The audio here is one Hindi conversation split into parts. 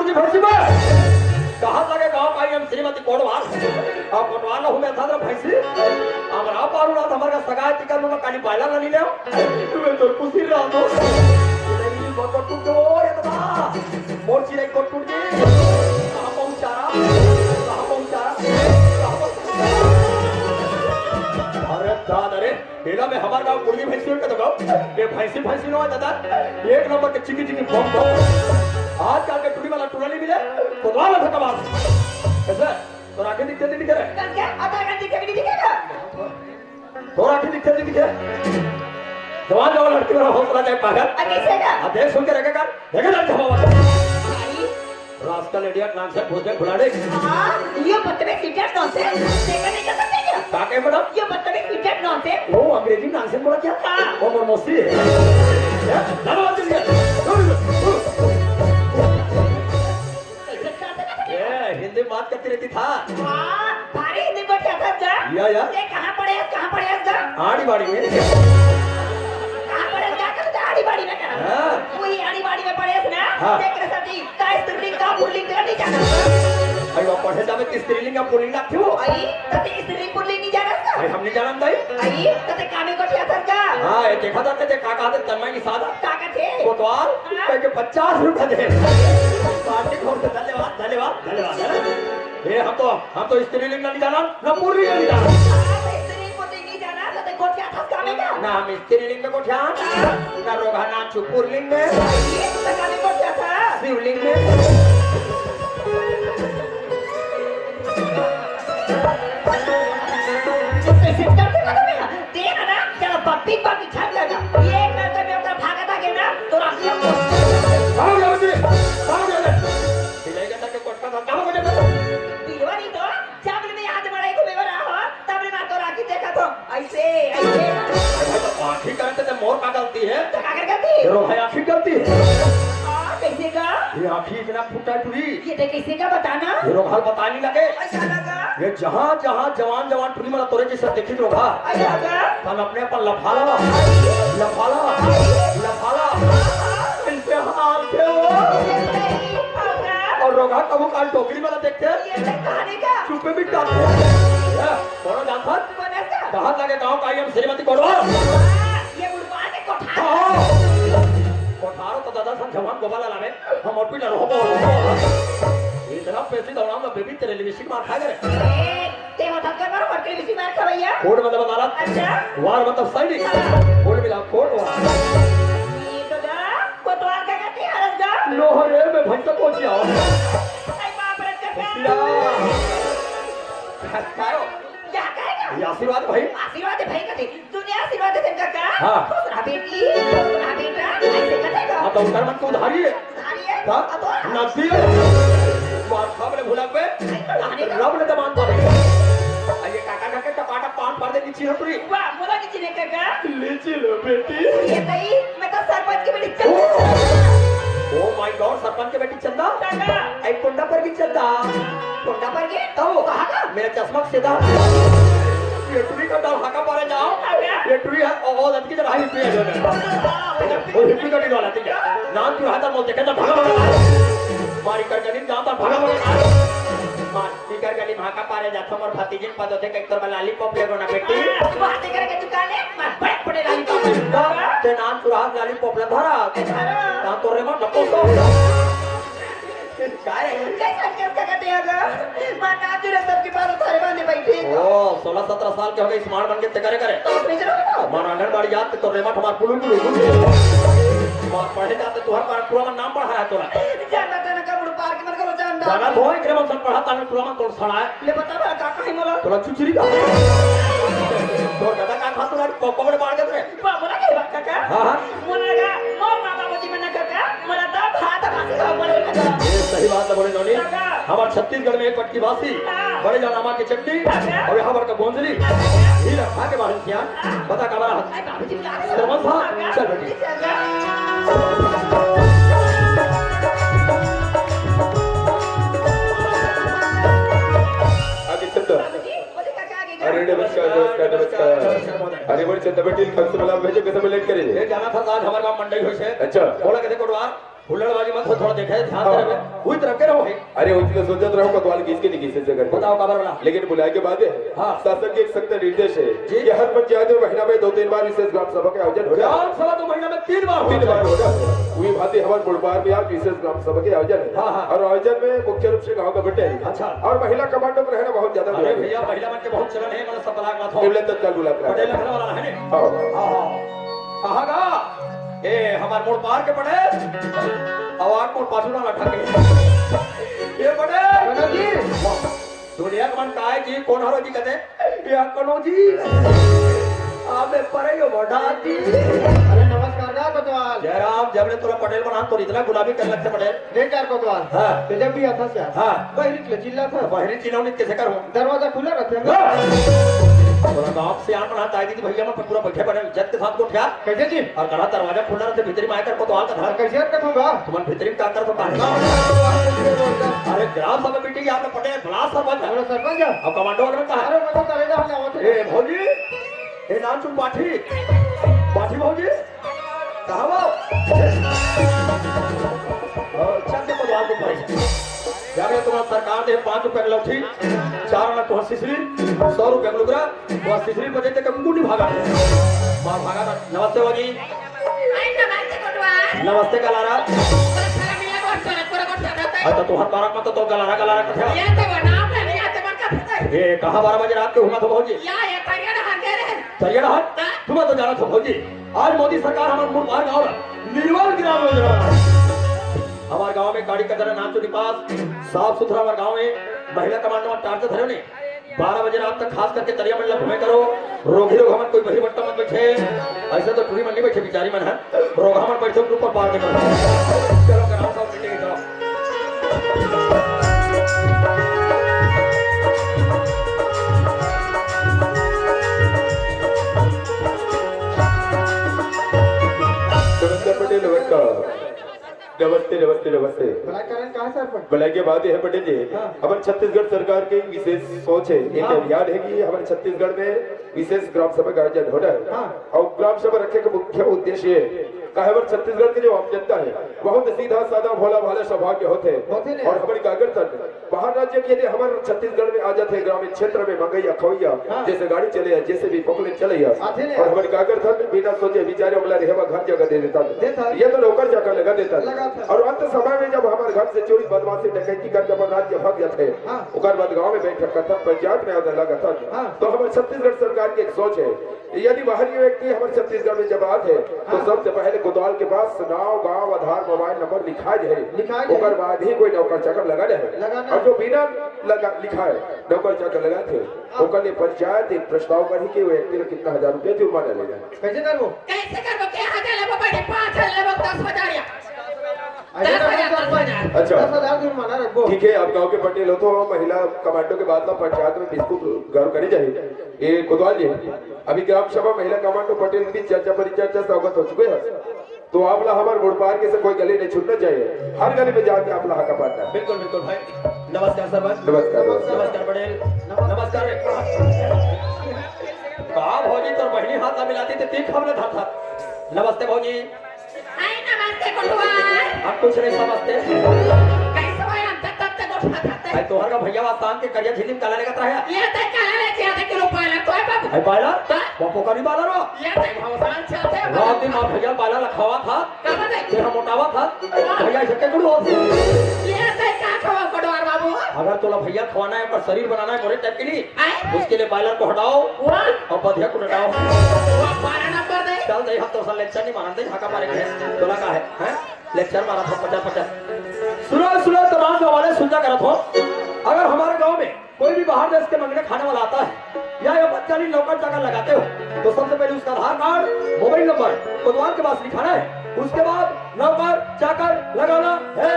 मुर्गी भैंसी में कहा लगे गांव का हम श्रीमती कोटवाल और कोटवाल हूं मैं था भैंसी हमरा पारू ना हमारा सगाई टिकट में काली बायला नहीं ले तुम्हें तो खुशी रहा दो नहीं बकट टूट गयो ये बता मोर चिड़ै को टूट गई कहां पहुंचा अरे दादा रे हेला में हमार गांव मुर्गी भैंसी का तो गांव ये भैंसी नो है दादा एक नंबर के चिकी चिकी बम आज कल के टुड़ी वाला टुड़ा नहीं मिले कोतवाल था कमाल कैसे तो आंखें दिखते नहीं दिख रहे क्या आधा घंटे दिखेगा नहीं दिखेगा तो आंखें दिखते नहीं दिखे जवान लड़की वाला हौसला जाए पागल कैसे का देख सुन के रहेगा देखे ना जमा रास्ता लेडिया नाम से भोजन बुलाने हां ये बदतमीज टीचर नॉन से देखा नहीं कर सकते क्या काके मैडम ये बदतमीज टीचर नॉन से वो अंग्रेजी नाम से बोला क्या वो मोर मौसी धन्यवाद दीजिए हिंदी बात करती रहती था हां भारी हिंदी को क्या था जा या ये कहां पढ़े जा आड़ी बाड़ी में कहां पढ़े जा कर आड़ी बाड़ी में क्या हां वही आड़ी बाड़ी में पढ़े ना देख रहे साथी का स्त्रीलिंग का पुल्लिंग का नहीं जाना आई वो पढ़े जावे कि स्त्रीलिंग का पुल्लिंग क्यों आई तते स्त्रीलिंग पुल्लिंग नहीं जाना आई हम नहीं जानत भाई आई तते कामे को क्या था का हां ये देखा था ते काका दे तन्मय की सादा काका थे कोतवाल के 50 रुपए दे पार्टी को धन्यवाद ये हम तो स्त्रीलिंग नहीं जाना ना पुल्लिंग नहीं जाना स्त्रीलिंग पुल्लिंग नहीं जाना तते को क्या था कामे का ना हम स्त्रीलिंग में को ध्यान ना रोगा ना पुल्लिंग में ये कामे को क्या था शिवलिंग में पप्पी छाप लगा ये एक लड़का में उधर भागा था ना तो राखी भाग जाओ जी सिलेगा तक कोटका था क्या बजे बिलवा नहीं तो जब मैं याद मरे को मैं रहा हो तब मैं तो राखी देखा तो ऐसे भाई तो आंखी करते तो मोर का गलती है तो क्या करती रो भाई आंखी करती है कैसे का ये आंखी इतना फुटा टुरी ये तो कैसे का बताना ये रो हाल बताने लगे अच्छा लगा ये जहां जवान टुरी वाला तोरे जैसे देखी रो भा अच्छा लगा हम अपने अपन लफाला इनसे हाल थे वो और रोगा कबू काल टोकरी वाला देखते ये कहानी का चुपे भी काटते कौन जानता कहा लगे गांव का हम श्रीमती कोटवाल ये उड़वा के कोठारो तो दादा सन जवान गोवाला लावे हम और पिला रहो इतना पैसे दौड़ाऊं ना बेबी तेरे लिए विशिक मार खा गए ते होता कर मारो और के विशिक मार खा भैया कोड मतलब अदालत अच्छा वार मतलब सैनिक कोड मिला कोड वार ये तो जा कोतवाल का कहती हरस जा लोहरे में भंटा पहुंच जाओ आई बाप रे क्या क्या कहेगा ये आशीर्वाद भाई भाई कहती दुनिया आशीर्वाद दे का हां खुश रह बेटी बेटा ऐसे कहेगा हां तो उनका मन को उधारी है का नदी मार खाबले भुला पे रब ने दमान पाले आइए काका टपाटा पान पर दे नीचे हटरी वाह बोला नीचे ने काका लीची लो बेटी ये तई मैं तो सरपंच की बेटी चंदा ओ माय गॉड सरपंच की बेटी चंदा काका आई कोंडा पर की चंदा कोंडा पर के तो कहां का मेरा चश्मा सीधा ये टुरी का डाल हाका पारे जाओ ये टुरी है ओ लड़की जरा हाई पे है ओ हिप्पी का डाल आती है नाम तू हाथ मोल देखे तो भागा मारी कर गली जाता भागा मारी कर गली भागा पारे जाता मोर भतीजिन पद होते कई तोर लॉलीपॉप लेगो ना बेटी बात करके दुकान है मैं बड़े बड़े लॉलीपॉप ते नाम तू हाथ लॉलीपॉप ले धरा ता तोरे में डको तो काय कैसा कहते हैं मां नाम जो सबके पास थारे बांधे बैठे ओ 16-17 साल के हो गए स्मार्ट बन के ते करे तो उसमें चलो मार आंगनबाड़ी याद तो रेमट हमार पुलुल मार पढ़े जाते तुहर पर पूरा नाम पढ़ा है तोरा जानना था ना कब पार्क में करो जानना जाना होय करे मन पढ़ा ताने पूरा मन तोड़ सड़ा है ले बता बा का कहीं मोला तोरा चुचरी का तो दादा का खा तोरा कोपड़े मार के रे बोला के बात काका हां मोला का मोर मामा मुझे मना काका मोला तो भात भासी का बोले काका ये सही बात है बोले नोनी हमार छत्तीसगढ़ में एक पटकी बासी बड़े जनामा की चटनी और यहां पर का गोंजली ही रखा के बाहर किया बता का बारा बाबूजी क्या सरमन साहब चल बेटी आगे चंदा अरे नमस्कार अरे बड़ी चंदा बेटी कब से मला भेजे कसम लेट करे ये जाना था आज हमारे गांव मंडई होई से अच्छा बोला के कोटवार हुल्लड़बाजी मत हो, थोड़ा देखे ध्यान से रहे वही तरफ के रहो भाई। अरे उनके सोचत रहो कोतवाल किसके नहीं किसे से करके बताओ खबर वाला। लेकिन बुलाए के बाद हाँ। शासन के एक सख्त निर्देश है जी। कि हर पंचायत में महीना में 2-3 बार विशेष ग्राम सभा के आयोजन हो ग्राम सभा तो महीना में 3 बार तीन बार होता है। होगा। वही भांति हमारे बुढ़पार में आज विशेष ग्राम सभा के आयोजन है हाँ, हाँ। और आयोजन में मुख्य रूप से गाँव का बटे अच्छा। और महिला कमांडो में रहना बहुत ज्यादा अरे बुलाया भैया महिला मन के बहुत चलन है, मतलब सब बलाक मत हो। निवले तत्काल बुला पटेल लखनऊ वाला है ने। हाँ कहाँ गा ए हमार मोड़ पार के पड़े आवाज को पाछुड़ा लठा के ये पड़े कनो जी दुनिया का मन काय जी कौन हरो जी कहते या कनो जी आबे परे यो बढ़ा जी। अरे नमस्कार का कोतवाल जयराम जब ने तोरा पटेल बना तो इतना गुलाबी कर लगते पटेल। देख यार कोतवाल हाँ। तो जब भी आता से हाँ। बहरी के चिल्ला था बहरी चिनौनी कैसे करूं दरवाजा खुला रहता है थोड़ा गांव से आन बना ताई दी भैया मैं पूरा बैठे बने इज्जत के साथ को उठा कैसे जी और कहा दरवाजा खुला रहते भीतरी में आकर कोतवाल का और धर कैसे हरकत होगा तुमन भीतरी में का कर तो काहे अरे ग्राम सभा मीटिंग यहाँ पे पटेल बड़ा सरपंच है। हमारा सरपंच है अब कमांडो वगैरह कहा अरे मतलब तरेगा हम आवत ए भौजी ए नाम चुन पाठी पाठी भौजी कहाँ वो चल के कोतवाल को पड़े जाके तुम्हारा सरकार दे 5 रुपए की लौठी 4 आना तुहर सिसरी 100 रुपए का लुगरा तुहर सिसरी बजे तक मुंडी भागा मार भागा नमस्ते भौजी आई नमस्ते कोटवाल नमस्ते गलारा सारा मिला को चले पूरा को चले अच्छा तुहर पारक मत तो गलारा कथा ये तो नाम है ये तो मन का पता है ए कहाँ 12 बजे रात के हुआ तो भौजी या ये तरिया ना हंगे रे चलिए ना हट तुम्हें तो जाना था भौजी आज मोदी सरकार हमारे मुल्क गाँव निर्मल ग्राम योजना हमारे गांव में गाड़ी का जरा नाम तो निपास साफ सुथरा हमारे गांव में महिला कमांडो में टार्च धरे ने 12 बजे रात तक खास करके तरिया मंडल घूमे करो रोगी लोग हमन कोई बही बट्टा मत बैठे ऐसे तो टूरी मंडी बैठे बिचारी मन है रोग हमन बैठे ऊपर पार के करो चलो ग्राम सभा मीटिंग चलो नमस्ते पटेल नमस्कार नमस्ते नमस्ते नमस्ते भला कारण कहां सरपंच भलाई के बात है पटेल जी हमारे छत्तीसगढ़ सरकार की विशेष सोच है एक अभियान है कि हमारे छत्तीसगढ़ में विशेष ग्राम सभा का आयोजन हो रहा है और ग्राम सभा रखने का मुख्य उद्देश्य है हमारे छत्तीसगढ़ के जो आम जनता है बहुत सीधा साधा भोला भाला स्वभाव के होते हैं और हमारी कागर तक बाहर राज्य के यदि हमारे छत्तीसगढ़ में आ जाते हैं ग्रामीण क्षेत्र में मंगैया खवैया जैसे गाड़ी चले जैसे भी पॉपुलर चले और हमारी कागर तक बिना सोचे बिचारे वाला रहेगा घर जगह दे देता ये तो नौकर जाकर लगा देता और अंत समय में जब हमारे घर से चोरी बदमाशी डकैती करके अपन राज्य भाग जाते हैं उसके बाद गाँव में बैठ करता पंचायत में आने लगा था तो हमारे छत्तीसगढ़ सरकार की एक सोच है यदि बाहरी व्यक्ति हमारे छत्तीसगढ़ में जब आते तो सबसे पहले कोतवाल के पास नाम गांव आधार मोबाइल नंबर लिखा जाए उसके बाद ही कोई नौकर चाकर लगा जाए और जो बिना लिखा है नौकर चाकर लगाते उसके लिए पंचायत एक प्रस्ताव करी कि व्यक्ति ने कितना 1000 रुपया जुर्माना लेगा कैसे करबो कैसे करबो के हजार लेबो बड़े 5000 लेबो 10,000 या 10,000 अच्छा 10,000 जुर्माना रखबो ठीक है आप गांव के पटेल हो तो महिला कमांडो के बाद में पंचायत में बिल्कुल गौर करी जाए ये कोतवाल जी अभी ग्राम सभा महिला कमांडो पटेल की चर्चा परिचर्चा से अवगत हो चुके हैं तो आप लोग हमारे मुड़पार के से कोई गली नहीं छूटना चाहिए हर गली में जाके आप लोग हक पाता है बिल्कुल बिल्कुल भाई नमस्कार सरपंच नमस्कार नमस्कार पटेल नमस्कार कहा भौजी तो बहनी हाथ ना मिलाती थी तीख हमने था नमस्ते भौजी आई नमस्ते कोटवाल आप कुछ नहीं समझते कैसे भाई अंत तक तक उठा था आई तोहर का भैया वास्तान के करिया झिलिम काला लेगा रहा है ये तो काला ले आधा किलो पाला तो है बाबू आई पाला बापो का नहीं पाला रो ये तो भगवान चाहते हैं रात दिन आप भैया पाला रखावा था कब दे तेरा मोटावा था भैया झटके कुड़ हो ये तो का खवा कोटवाल बाबू अगर तोला भैया खवाना है पर शरीर बनाना है मोरे टाइप के लिए आई उसके लिए बायलर को हटाओ वाह और बधिया को हटाओ वो पारा नंबर दे चल दे हम तो सन लेक्चर नहीं मारते हाका मारे के तोला का है हैं लेक्चर मारा था 50 सुनो तमाम गाँव वाले सुनता करत हो अगर हमारे गांव में कोई भी बाहर देश के मंगने खाने वाला आता है या ये बच्चानी नौकर चाकर लगाते हो तो सबसे पहले उसका आधार कार्ड मोबाइल नंबर कोतवाल के पास लिखाना है उसके बाद नौकर चाकर लगाना है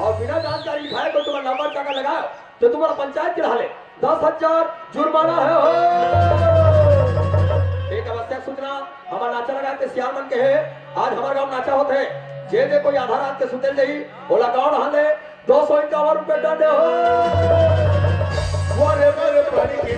और बिना जानकारी लिखाए तो तुम्हारा नौकर चाकर लगाओ तो तुम्हारा पंचायत गिरा ले 10,000 जुर्माना है एक आवश्यक सूचना हमारा नाचा लगा के सियार मन के है आज हमारे गाँव नाचा होते है जे कोई आधार रात के सुते नहीं बोला गाँव नहा ले 251 रुपए डाले हो वारे वारे पानी की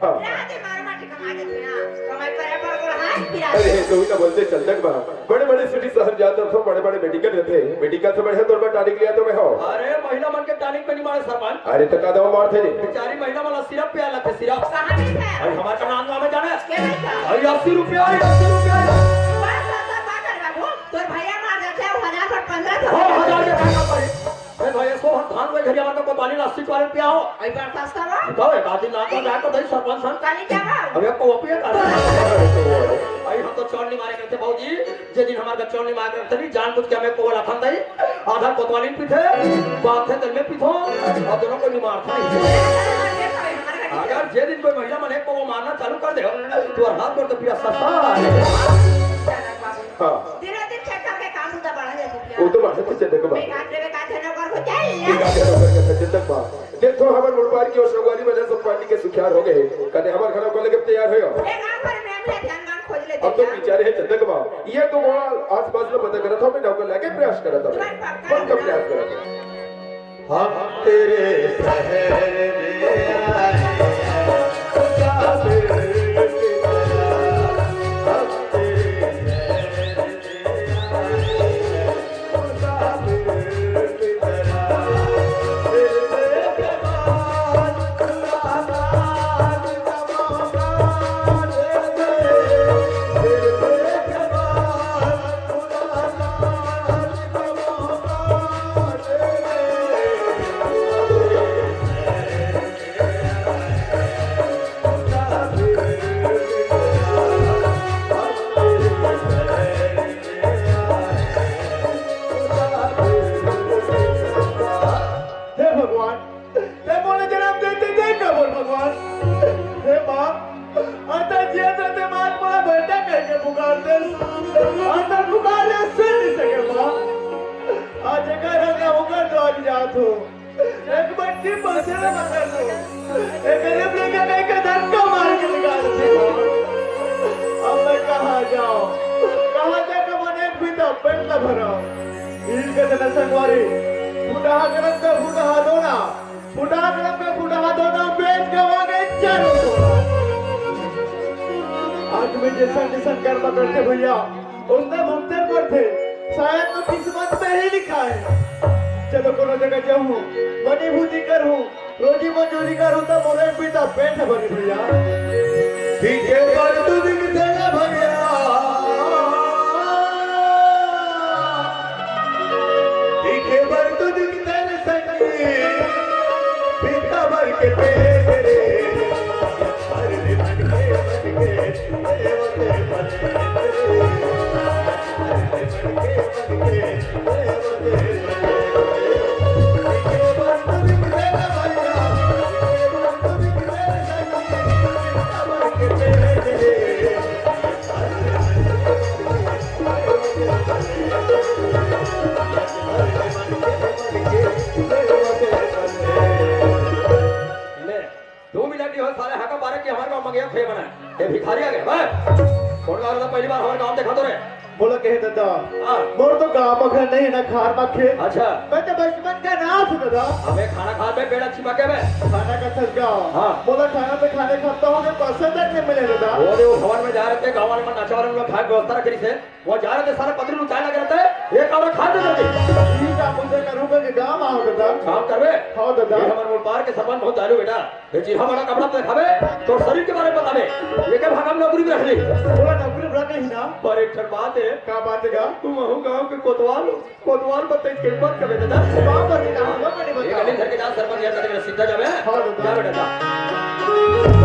हाँ। राते मार माटी कमा देते ना कमाई पर पर को हाथ पिरा अरे तो ही तो बोलते चलते बा बड़े बड़े सिटी शहर जाते हो बड़े बड़े मेडिकल रहते मेडिकल से बढ़िया तौर पर टानिक लिया तो मैं हो अरे महिला मन के टानिक पे नहीं मारे सरपंच अरे तो का दवा मार थे बेचारी महिला वाला सिरप पे अलग थे सिरप कहां पे है अरे हमारे का नाम में जाने के नहीं था अरे 80 रुपया 80 रुपया बस ऐसा का कर बाबू तोर भैया मार जाते हो 1000 पर 15 हो हजार के भागा पड़े ए भाई सो धान में घरिया मार को पानी 80 वाले रुपया हो आई बार सस्ता बा तो एक आदमी ना तो जाए तो दई सरपंच सन काली क्या बा अबे को ओपिया कर भाई हम तो चोर नहीं मारे करते बाबूजी जे दिन हमारे का चोर नहीं मारे करते नहीं जानबूझ के हमें को लखन दई आधा कोतवाली पीथे बात है दिल में पीथो और दोनों को नहीं मारता अगर जे दिन कोई महिला मने को मारना चालू कर दे तो हाथ पर तो पिया सस्ता हाँ धीरे धीरे चेक करके काम होता बढ़ा जाए वो तो बात है चलते के बाद बेकार थे नौकर को चाहिए ठीक है नौकर के चिंतक बा देखो हमारे मुलपार की और शगवारी में सब पार्टी के सुखियार हो गए कने हमारे खाना को लेके तैयार हो एक काम पर मैं अपने ध्यान काम खोज लेते अब तो बेचारे है चिंतक बा ये तो वहां आसपास में पता करा था मैं नौकर लेके प्रयास करा था कौन का प्रयास करा था हम तेरे शहर में आए भैया उसने मुक्ति पर थे शायद तो किस्मत में ही लिखा है चलो कोनो जगह जाऊं बनी भूजी करूं रोजी मंजूरी करूं तो मोरे पिता पेट भरी भैया पीछे पर तू दिखते ना भैया पीछे पर तू दिखते न सकी पीता भर के पेट रे अरे मन भिखारी आ गए कौन गा रहा पहली बार हमारे गांव देखा तो रे बोला कहे दादा मोर तो गांव में घर नहीं ना खार में खेत अच्छा मैं तो बचपन का नाथ दादा हमें खाना खा में पेड़ अच्छी पके में खाना का थक गया हाँ बोला खाना पे खाने खाता हूँ पसंद नहीं मिले दादा वो भवन में जा रहे थे गाँव वाले में नाचा वाले में खाए व्यवस्था रखी से वो जा रहे थे सारे पत्नी उचाए लगे रहते एक और खा दे देते ठीक है मुझे करूँगा कि गाँव आओ दादा काम करवे हाँ दादा हमारे मुलपार के सरपंच बहुत चालू बेटा ये जीहा बड़ा कपड़ा पे दिखावे तो शरीर के बारे में बतावे ये के भागम नौकरी में रख ली बोला नौकरी रख ली ना पर एक ठन बात है क्या बात है तुम हूँ गाँव के कोतवाल बताई के बात कर बेटा बात बता हम नहीं ये बता गली घर के जा सरपंच यार करके सीधा जावे हाँ दादा जा बेटा जा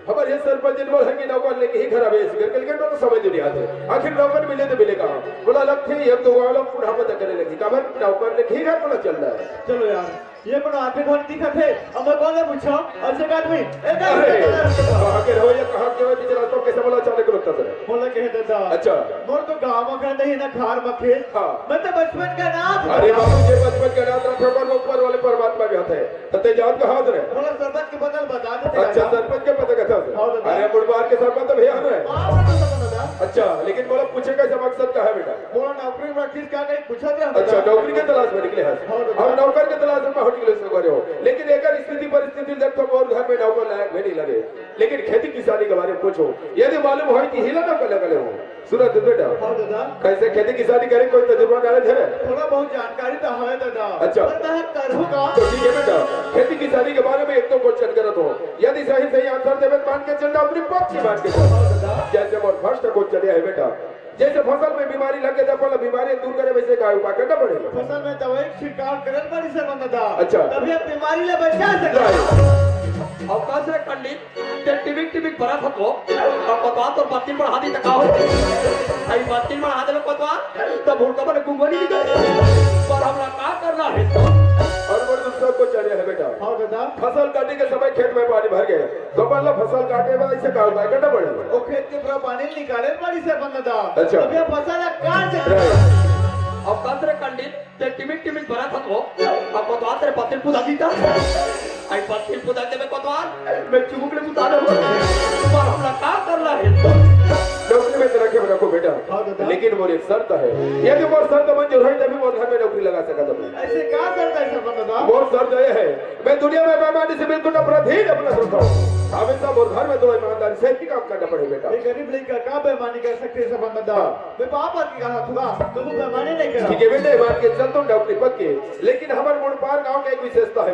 हमारे सरपंच इनवॉल्व है कि नौकर लेके ही खराब है इस घर के तो समझ नहीं आते आखिर नौकर मिले तो मिले कहाँ बोला लग थे एक दो वालों पूरा पता करने लगी काबर नौकर लेके ही घर पता चल रहा है चलो यार ये कोनो आंखें धोने दिखत है अब मैं कौन है पूछो अच्छे आदमी कहाँ के रहो या कहाँ के हो बेचारा तो कैसे बोला अचानक रुकता सर बोला कहे दादा अच्छा मोर तो गांव में घर नहीं ना खार में खेत हाँ मैं तो बचपन का नाथ अरे बाबू ये बचपन का नाथ रखो पर ऊपर वाले परमात्मा भी आता है तते जात का हाथ रहे बोला सरपंच के बदल बता देते अच्छा सरपंच के पता बेटा से हाँ, दादा। अरे मुड़बार के सरपंच तो भैया है आप तो सब दादा अच्छा लेकिन बोला पूछे कैसे मकसद का है बेटा बोला नौकरी में किस का कहीं पूछा था अच्छा नौकरी के तलाश में निकले हैं हाँ, दादा। और नौकर के तलाश में बहुत निकले से हो लेकिन एक स्थिति परिस्थिति देख तो और घर में नौकर लायक भी नहीं लगे लेकिन खेती किसानी के बारे में पूछो यदि मालूम हो कि हिला ना कर लगे हो सूरत बेटा हाँ दादा कैसे खेती किसानी करें कोई तजुर्बा नॉलेज है थोड़ा बहुत जानकारी तो है दादा अच्छा। पर मैं करूँगा तो ठीक है बेटा खेती किसानी के बारे में एक तो क्वेश्चन करत हो यदि सही सही आंसर देवे तो मान के चलना अपनी पक्ष की मान के चल हाँ दादा जैसे मोर फर्स्ट क्वेश्चन है बेटा जैसे फसल में बीमारी लगे तो पहले बीमारी दूर करे वैसे का उपाय करना पड़ेगा फसल में दवाई छिड़काव करत बड़ी से दादा अच्छा। तभी हम बीमारी ले बचा सकते अवकाश रे पंडित ते टिबिक भरा थको अब पतवा तो पत्ती पर हाथी तका हो आई पत्ती पर हाथ में पतवा तो भूलका पर गुंगनी निकल पर हमरा का करना है और मोर दूसरा क्वेश्चन है बेटा हाँ दादा फसल काटने के समय खेत में पानी भर गए तो पहले फसल काटे में ऐसे का उपाय करना पड़ेगा वो खेत के पूरा पानी निकाले बड़ी से दादा अच्छा। तभी हम फसल काट सकते अवकाश रे पंडित ते टिबिक भरा थको अब पतवा तेरे पत्ती पुदा दीता आई पत्ती पुदा दे में पतवा मैं चुमुकले पुदा दे पर हमरा का करना है नौकरी में तो रखो बेटा हाँ दादा। लेकिन मोर एक शर्त है यदि मोर शर्त मंजूर है तभी मोर घर में नौकरी लगा सकता हूँ ऐसे क्या करता है सब दादा मोर शर्त यह है मैं दुनिया में बेईमानी से बिल्कुल नफरत ही नफरत रखता हूँ हमेशा मोर घर में तो ईमानदारी से ही काम करना पड़े बेटा ये गरीब लड़का का बेईमानी कर सकते हैं सब दादा मैं पापा की कहा था तो वो बेईमानी नहीं करा ठीक है बेटे मान के चलता हूँ नौकरी पक्की लेकिन हमारे मुड़पार गांव में एक विशेषता है